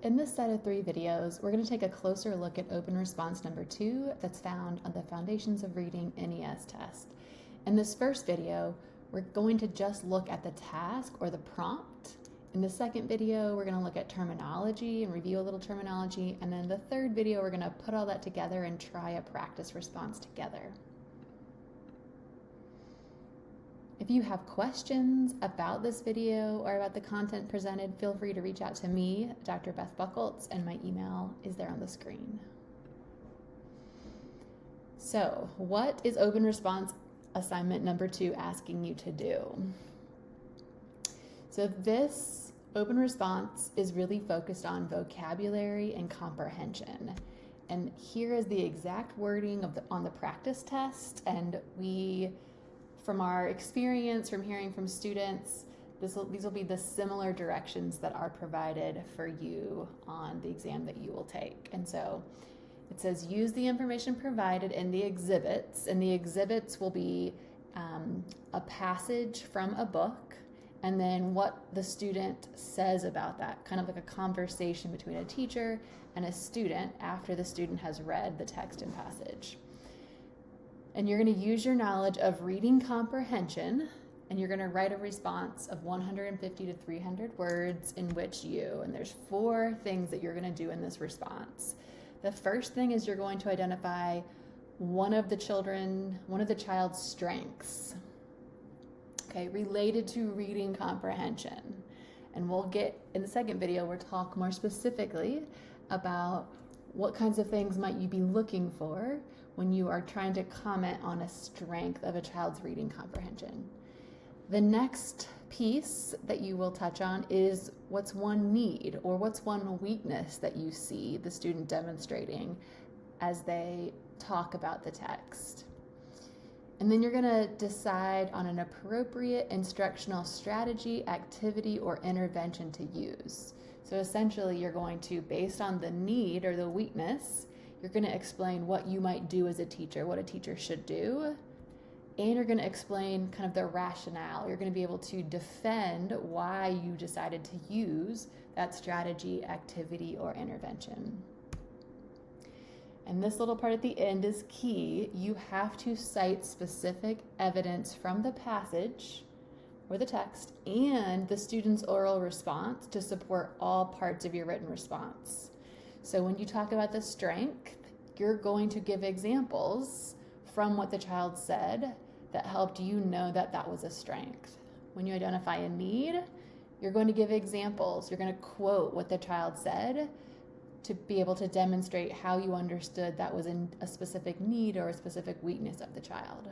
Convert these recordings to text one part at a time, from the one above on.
in this set of 3 videos, we're going to take a closer look at open response number 2 that's found on the Foundations of Reading NES test. In this first video, we're going to just look at the task or the prompt. In the second video, we're going to look at terminology and review a little terminology. And then the third video, we're going to put all that together and try a practice response together. If you have questions about this video or about the content presented, feel free to reach out to me, Dr. Beth Buchholz, and my email is there on the screen. So, what is open response assignment number 2 asking you to do? So this open response is really focused on vocabulary and comprehension. And here is the exact wording on the practice test, and from our experience, from hearing from students, these will be the similar directions that are provided for you on the exam that you will take. And so it says use the information provided in the exhibits, and the exhibits will be a passage from a book, and then what the student says about that, kind of like a conversation between a teacher and a student after the student has read the text and passage. And you're going to use your knowledge of reading comprehension, and you're going to write a response of 150 to 300 words in which and there's 4 things that you're going to do in this response. The first thing is you're going to identify one of the child's strengths, okay, related to reading comprehension. And we'll get, in the second video, we'll talk more specifically about what kinds of things might you be looking for when you are trying to comment on a strength of a child's reading comprehension. The next piece that you will touch on is what's one need or what's one weakness that you see the student demonstrating as they talk about the text. And then you're going to decide on an appropriate instructional strategy, activity, or intervention to use. So essentially, you're going to, based on the need or the weakness, you're going to explain what you might do as a teacher, what a teacher should do, and you're going to explain kind of the rationale. You're going to be able to defend why you decided to use that strategy, activity, or intervention. And this little part at the end is key. You have to cite specific evidence from the passage or the text and the student's oral response to support all parts of your written response. So when you talk about the strength, you're going to give examples from what the child said that helped you know that that was a strength. When you identify a need, you're going to give examples. You're going to quote what the child said to be able to demonstrate how you understood that was in a specific need or a specific weakness of the child.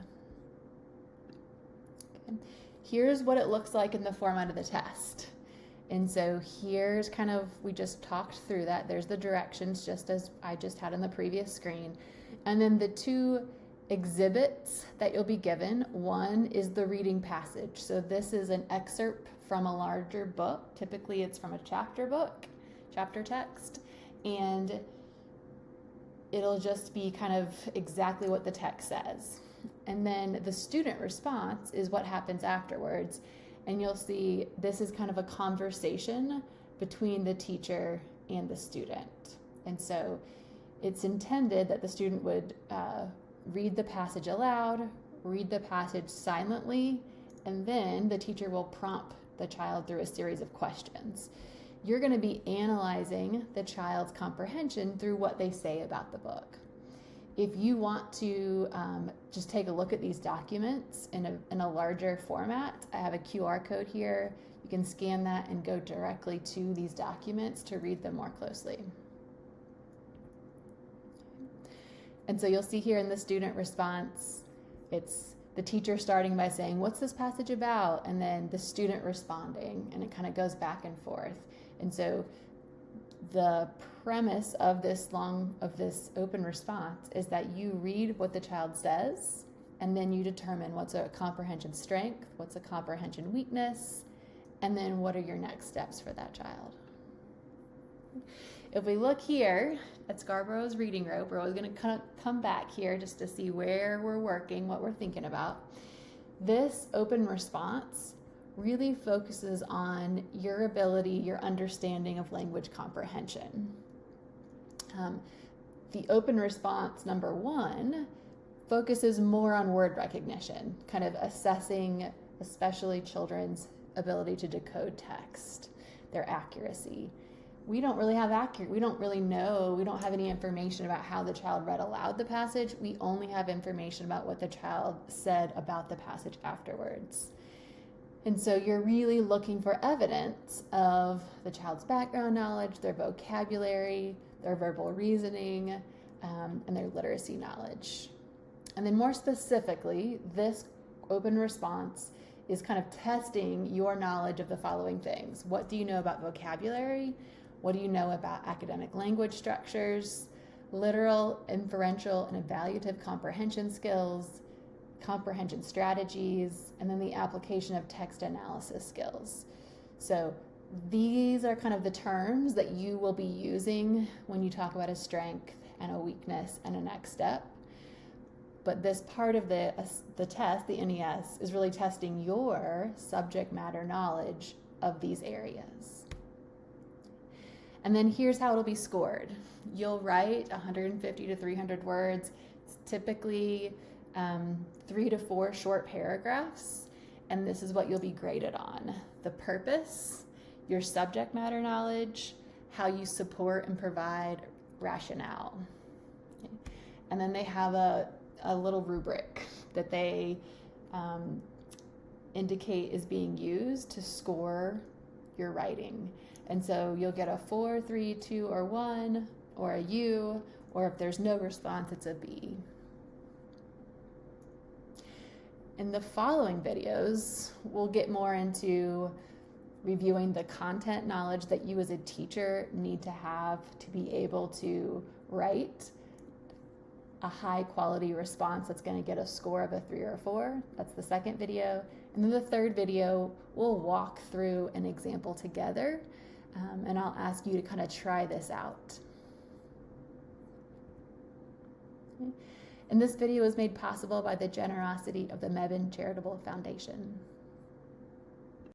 Okay. Here's what it looks like in the format of the test. And so here's kind of, we just talked through that. There's the directions just as I just had on the previous screen. And then the 2 exhibits that you'll be given. One is the reading passage. So this is an excerpt from a larger book. Typically it's from a chapter text. And it'll just be kind of exactly what the text says. And then the student response is what happens afterwards. And you'll see this is kind of a conversation between the teacher and the student. And so it's intended that the student would read the passage aloud, read the passage silently, and then the teacher will prompt the child through a series of questions. You're going to be analyzing the child's comprehension through what they say about the book. If you want to just take a look at these documents in a larger format, I have a QR code here. You can scan that and go directly to these documents to read them more closely. And so you'll see here in the student response, it's the teacher starting by saying, "What's this passage about?" And then the student responding, and it kind of goes back and forth. And so the premise of this open response is that you read what the child says, and then you determine what's a comprehension strength, what's a comprehension weakness, and then what are your next steps for that child. If we look here at Scarborough's reading rope, we're always going to come back here just to see where we're working, what we're thinking about. This open response really focuses on your ability, your understanding of language comprehension. The open response number 1 focuses more on word recognition, kind of assessing especially children's ability to decode text, their accuracy. We don't really know, we don't have any information about how the child read aloud the passage. We only have information about what the child said about the passage afterwards. And so you're really looking for evidence of the child's background knowledge, their vocabulary, their verbal reasoning, and their literacy knowledge. And then more specifically, this open response is kind of testing your knowledge of the following things. What do you know about vocabulary? What do you know about academic language structures, literal, inferential, and evaluative comprehension skills, comprehension strategies, and then the application of text analysis skills. So these are kind of the terms that you will be using when you talk about a strength and a weakness and a next step. But this part of the test, the NES, is really testing your subject matter knowledge of these areas. And then here's how it'll be scored. You'll write 150 to 300 words. It's typically 3 to 4 short paragraphs, and this is what you'll be graded on: the purpose, your subject matter knowledge, how you support and provide rationale. Okay. And then they have a little rubric that they indicate is being used to score your writing. And so you'll get a 4, 3, 2, or 1, or a U, or if there's no response, it's a B. In the following videos, we'll get more into reviewing the content knowledge that you as a teacher need to have to be able to write a high quality response that's going to get a score of a 3 or a 4. That's the second video. And then the third video, we'll walk through an example together, and I'll ask you to kind of try this out. Okay. And this video was made possible by the generosity of the Mebane Charitable Foundation.